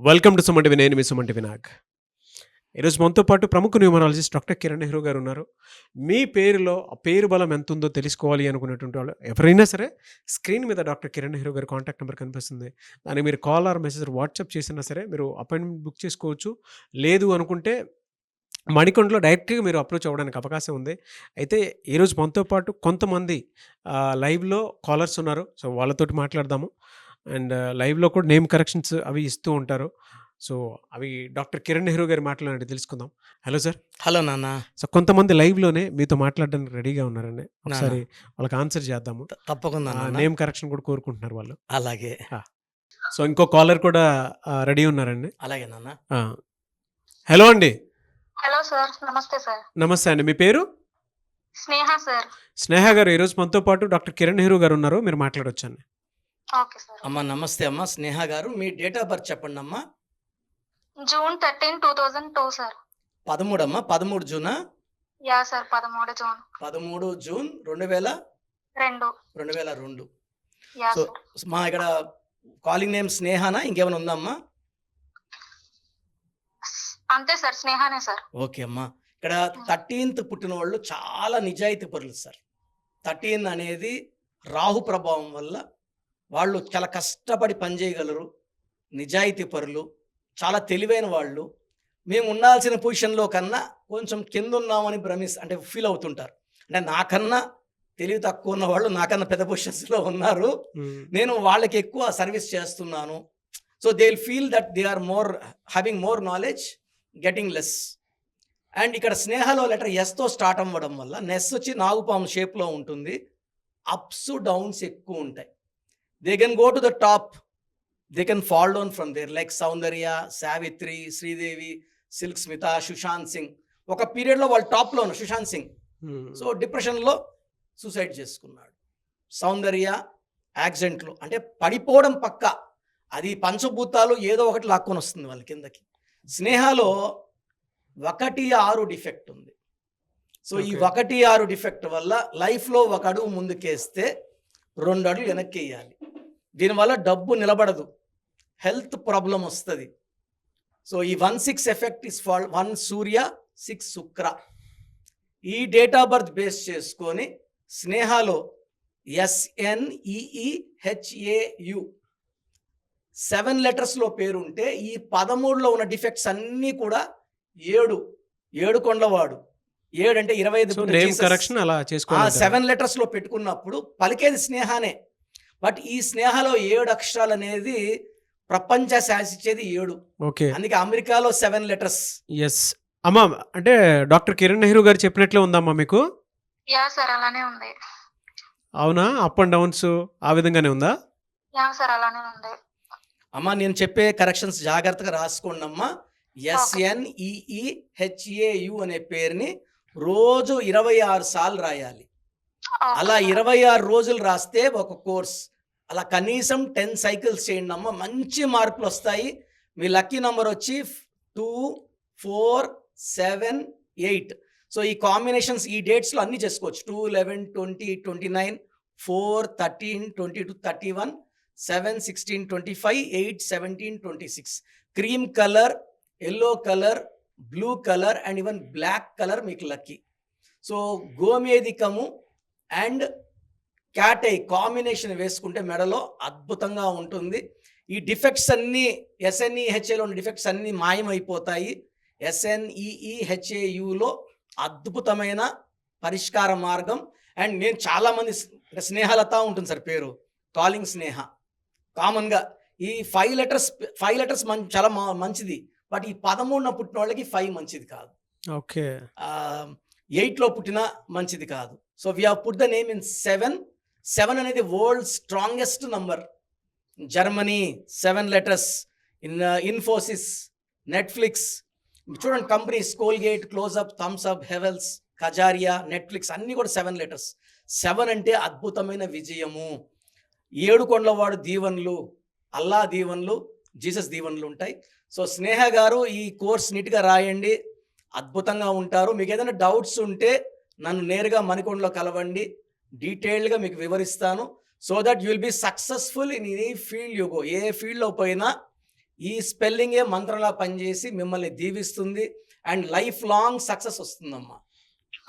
Welcome to Suman TV. నేను మీ Suman TV Nag. ఈరోజు మనతో పాటు ప్రముఖ న్యూమరాలజిస్ట్ డాక్టర్ కిరణ్ నెహ్రూ గారు ఉన్నారు. మీ పేరులో ఆ పేరు బలం ఎంతుందో తెలుసుకోవాలి అనుకునేటువంటి వాళ్ళు ఎవరైనా సరే స్క్రీన్ మీద డాక్టర్ కిరణ్ నెహ్రూ గారి కాంటాక్ట్ నెంబర్ కనిపిస్తుంది. దానికి మీరు కాల్ ఆర్ మెసేజ్ వాట్సాప్ చేసినా సరే మీరు అపాయింట్మెంట్ బుక్ చేసుకోవచ్చు. లేదు అనుకుంటే మణికొండలో డైరెక్ట్‌గా మీరు అప్రోచ్ అవ్వడానికి అవకాశం ఉంది. అయితే ఈరోజు మనతో పాటు కొంతమంది లైవ్‌లో కాలర్స్ ఉన్నారు. సో, వాళ్ళతోటి మాట్లాడదాము. అండ్ లైవ్‌లో కూడా నేమ్ కరెక్షన్స్ అవి ఇస్తూ ఉంటారు. సో, అవి డాక్టర్ కిరణ్ నెహ్రూ గారి మాటలను అడిగి తెలుసుకుందాం. Hello sir. హలో నాన్న. సో, కొంతమంది లైవ్‌లోనే మీతో మాట్లాడడానికి రెడీగా ఉన్నారండి. నాన్న ఒకసారి వాళ్ళకి ఆన్సర్ చేద్దాము. తప్పకుండా నాన్న. నేమ్ కరెక్షన్ కూడా కోరుకుంటున్నారు వాళ్ళు. అలాగే ఆ! సో, ఇంకో కాలర్ కూడా రెడీ ఉన్నారండి. అలాగే నాన్న. ఆ! హలో అండి. Hello sir. నమస్తే సార్. నమస్తే అండి. మీ పేరు? స్నేహ సార్. స్నేహ గారు ఈరోజు మనతో పాటు డాక్టర్ కిరణ్ నెహ్రూ గారు ఉన్నారు. మీరు మాట్లాడొచ్చండి. Okay sir. అమ్మ నమస్తే అమ్మ. స్నేహ గారు మీ డేట్ ఆఫ్ బర్త్ చెప్పండి అమ్మా. June 13, 2002 sir. 13 అమ్మా. 13 జూనా? Yeah sir. 13 June 13 June 2002. 2. Yeah so sir. మా ఇక్కడ కాలింగ్ నేమ్ స్నేహనా ఇంకేమైనా ఉందా అమ్మా? అంతే సార్. స్నేహనే సార్. ఓకే అమ్మా. ఇక్కడ 13th పుట్టిన వాళ్ళు చాలా నిజాయితీ పరులు సార్. 13 అనేది రాహు ప్రభావం వల్ల వాళ్ళు చాలా కష్టపడి పనిచేయగలరు. నిజాయితీ పరులు, చాలా తెలివైన వాళ్ళు. మేము ఉండాల్సిన పొజిషన్లో కన్నా కొంచెం కింద ఉన్నామని అంటే ఫీల్ అవుతుంటారు. అంటే నాకన్నా తెలివి తక్కువ ఉన్న వాళ్ళు నాకన్నా పెద్ద పొజిషన్స్లో ఉన్నారు, నేను వాళ్ళకి ఎక్కువ సర్వీస్ చేస్తున్నాను. So they will feel that they are having more knowledge, getting less. And ఇక్కడ స్నేహలో లెటర్ ఎస్తో స్టార్ట్ అవ్వడం వల్ల నెస్ వచ్చి నాగుపాము షేప్లో ఉంటుంది. అప్స్ డౌన్స్ ఎక్కువ ఉంటాయి. They can go to the top, they can fall down from there, like Soundarya, Savitri, Sridevi, Silk Smitha, Sushant Singh. ఒక పీరియడ్లో వాళ్ళు టాప్లో ఉన్నారు. సుశాంత్ సింగ్ సో డిప్రెషన్లో సూసైడ్ చేసుకున్నాడు. సౌందర్య యాక్సిడెంట్లో, అంటే పడిపోవడం పక్క, అది పంచభూతాలు ఏదో ఒకటి లాక్కొని వస్తుంది వాళ్ళ కిందకి. స్నేహలో 1-6 డిఫెక్ట్ ఉంది. సో ఈ 1-6 డిఫెక్ట్ వల్ల లైఫ్లో ఒక అడుగు ముందుకేస్తే 2 అడుగులు వెనక్కి వేయాలి. దీనివల్ల డబ్బు నిలబడదు, హెల్త్ ప్రాబ్లం వస్తుంది. సో ఈ 1-6 ఎఫెక్ట్ ఇస్ ఫాల్ 1 సూర్య 6 శుక్ర. ఈ డేట్ ఆఫ్ బర్త్ బేస్ చేసుకొని స్నేహలో SNEEHAU 7 లెటర్స్లో పేరుంటే ఈ 13లో ఉన్న డిఫెక్ట్స్ అన్నీ కూడా 7 కొండవాడు. 7 అంటే 25 నేమ్ కరెక్షన్ అలా చేసుకోవాలి. 7 లెటర్స్లో పెట్టుకున్నప్పుడు పలికేది స్నేహనే. బట్ ఈ స్నేహలో 7 అక్షరాలు అనేది ప్రపంచ శాసించేది 7. ఓకే. అందుకే అమెరికాలో 7 లెటర్స్. ఎస్ అమ్మా. అంటే డాక్టర్ కిరణ్ నెహ్రూ గారు చెప్పినట్లే ఉందమ్మా మీకు? Yeah sir. అలానే ఉంది. అవునా? అప్ అండ్ డౌన్స్ ఆ విధంగానే ఉందా? Yeah sir. అలానే ఉంది. అమ్మా నేను చెప్పే కరెక్షన్స్ జాగ్రత్తగా రాసుకోండి అమ్మా. SNEEHAU అనే పేరుని రోజు 26 సార్లు రాయాలి. అలా 26 రోజులు రాస్తే ఒక కోర్స్, అలా కనీసం 10 సైకిల్స్ చేయండి అమ్మ. మంచి మార్పులు వస్తాయి. మీ లక్కీ నెంబర్ వచ్చి 2, 4, 7, 8. సో ఈ కాంబినేషన్స్ ఈ డేట్స్లో అన్నీ చేసుకోవచ్చు. 2, 11, 20, 29, 4, 13, 22, 31, 7, 16, 25, 8, 17, 26. Cream colour, yellow colour, blue colour and even black colour మీకు లక్కీ. సో గోమేధికము అండ్ క్యాట్ ఐ కాంబినేషన్ వేసుకుంటే మెడలో అద్భుతంగా ఉంటుంది. ఈ డిఫెక్ట్స్ అన్నీ SNEHAలో ఉన్న డిఫెక్ట్స్ అన్నీ మాయమైపోతాయి. SNEEHAUలో అద్భుతమైన పరిష్కార మార్గం. అండ్ నేను చాలామంది స్నేహలత ఉంటుంది సార్ పేరు, కాలింగ్ స్నేహ. కామన్గా ఈ 5 లెటర్స్ చాలా మంచిది. బట్ ఈ 13 పుట్టిన వాళ్ళకి 5 మంచిది కాదు. ఓకే. 8లో పుట్టిన మంచిది కాదు. So we have put the name in 7. 7 అనేది world strongest number. Germany 7 letters. Infosys, Netflix చూడండి, companies Colgate, Closeup, Thums Up, Havells, Kajaria, Netflix అన్నీ కూడా 7 లెటర్స్. 7 అంటే అద్భుతమైన విజయము. 7 కొండలవాడు దీవెనలు, అల్లా దీవెనలు, జీసస్ దీవెనలు ఉంటాయి. సో స్నేహ గారు ఈ కోర్స్ నీట్గా రాయండి, అద్భుతంగా ఉంటారు. మీకు ఏదైనా డౌట్స్ ఉంటే నన్ను నేరుగా మణికొండలో కలవండి, డీటెయిల్డ్గా మీకు వివరిస్తాను. So that you will be successful in any field you go. ఏ ఫీల్డ్లో పోయినా ఈ స్పెల్లింగే మంత్రంలా పనిచేసి మిమ్మల్ని దీవిస్తుంది అండ్ లైఫ్ లాంగ్ సక్సెస్ వస్తుందమ్మా.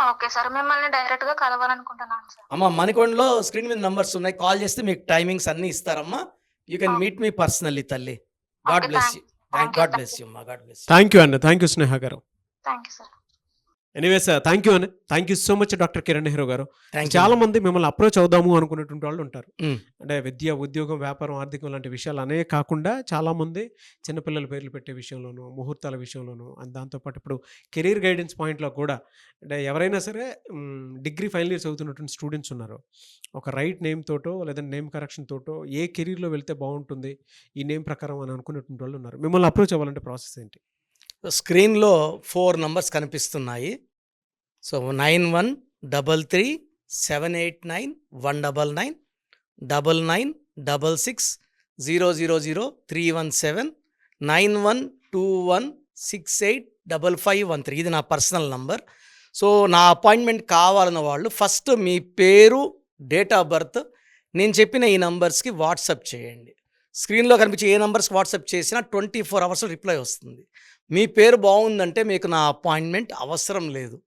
Okay sir. మిమ్మల్ని డైరెక్ట్ గా కలవాలనుకుంటున్నాను సార్. అమ్మ మణికొండలో స్క్రీన్ మీద నంబర్స్ ఉన్నాయి, కాల్ చేస్తే మీకు టైమింగ్స్ అన్నీ ఇస్తారమ్మా. You can meet me personally తల్లి. God okay, bless you. Thank God bless you అమ్మా. God bless you. Thank you అన్న, థ్యాంక్ యూ స్నేహ గారు. Thank you sir. Anyways thank you అన్న, thank you so much doctor Kiran Nehru గారు. Thank చాలా మంది మిమ్మల్ని approach అవుదాము అనుకునేటువంటి వాళ్ళు ఉంటారు. మ్. అంటే విద్య, ఉద్యోగం, వ్యాపారం, ఆర్థికం లాంటి విషయాలు అనే కాకుండా చాలామంది చిన్నపిల్లల పేర్లు పెట్టే విషయంలోనూ, ముహూర్తాల విషయంలోనూ, అండ్ దాంతోపాటు ఇప్పుడు కెరీర్ గైడెన్స్ పాయింట్లో కూడా అంటే ఎవరైనా సరే డిగ్రీ ఫైనల్ ఇయర్స్ చదువుతున్నటువంటి స్టూడెంట్స్ ఉన్నారు, ఒక రైట్ నేమ్ తోటో లేదంటే నేమ్ కరెక్షన్ తోటో ఏ కెరీర్లో వెళ్తే బాగుంటుంది ఈ నేమ్ ప్రకారం అని అనుకునేటువంటి వాళ్ళు ఉన్నారు. మిమ్మల్ని అప్రోచ్ అవ్వాలంటే ప్రాసెస్ ఏంటి? స్క్రీన్లో 4 నంబర్స్ కనిపిస్తున్నాయి. సో 9133789199 9966000317 9121685513 ఇది నా పర్సనల్ నంబర్. సో నా అపాయింట్మెంట్ కావాలన్న వాళ్ళు ఫస్ట్ మీ పేరు, డేట్ ఆఫ్ బర్త్ నేను చెప్పిన ఈ నంబర్స్కి వాట్సాప్ చేయండి. స్క్రీన్లో కనిపించే ఏ నంబర్స్కి వాట్సాప్ చేసినా 24 అవర్స్లో రిప్లై వస్తుంది. మీ పేరు బాగుందంటే మీకు నా అపాయింట్మెంట్ అవసరం లేదు.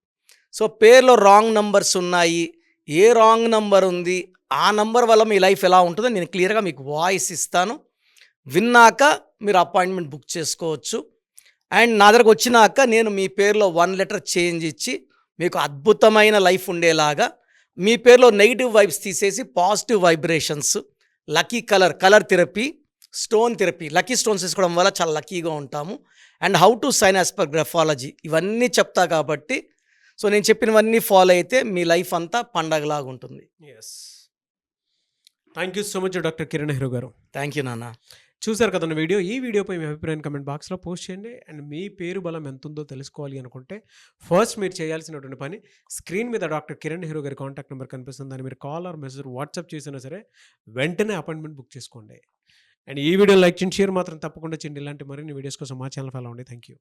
సో పేర్లో రాంగ్ నంబర్స్ ఉన్నాయి, ఏ రాంగ్ నంబర్ ఉంది, ఆ నంబర్ వల్ల మీ లైఫ్ ఎలా ఉంటుందో నేను క్లియర్గా మీకు వాయిస్ ఇస్తాను. విన్నాక మీరు అపాయింట్మెంట్ బుక్ చేసుకోవచ్చు. అండ్ నా దగ్గరకు వచ్చినాక నేను మీ పేరులో 1 లెటర్ చేంజ్ ఇచ్చి మీకు అద్భుతమైన లైఫ్ ఉండేలాగా మీ పేరులో నెగిటివ్ వైబ్స్ తీసేసి positive vibrations, lucky colour therapy, stone therapy, lucky stones వేసుకోవడం వల్ల చాలా లక్కీగా ఉంటాము. And how to sign as per graphology ఇవన్నీ చెప్తా కాబట్టి సో నేను చెప్పినవన్నీ ఫాలో అయితే మీ లైఫ్ అంతా పండగలాగా ఉంటుంది. Yes, thank you so much doctor Kiran Nehru గారు. థ్యాంక్ యూ నాన్న. చూసారు కదన్న వీడియో. ఈ వీడియోపై మీ అభిప్రాయాన్ని కమెంట్ బాక్స్లో పోస్ట్ చేయండి. అండ్ మీ పేరు బలం ఎంత ఉందో తెలుసుకోవాలి అనుకుంటే ఫస్ట్ మీరు చేయాల్సినటువంటి పని స్క్రీన్ మీద డాక్టర్ కిరణ్ నెహ్రూ గారి కాంటాక్ట్ నెంబర్ కనిపిస్తుంది, దాన్ని మీరు కాల్ ఆర్ మెసేజ్ వాట్సాప్ చేసినా సరే వెంటనే అపాయింట్మెంట్ బుక్ చేసుకోండి. అండ్ ఈ వీడియో లైక్ చేయండి, షేర్ మాత్రం తప్పకుండా చేయండి. ఇలాంటి మరిన్ని వీడియోస్ కోసం మా ఛానల్ ఫాలో అవ్వండి. Thank you.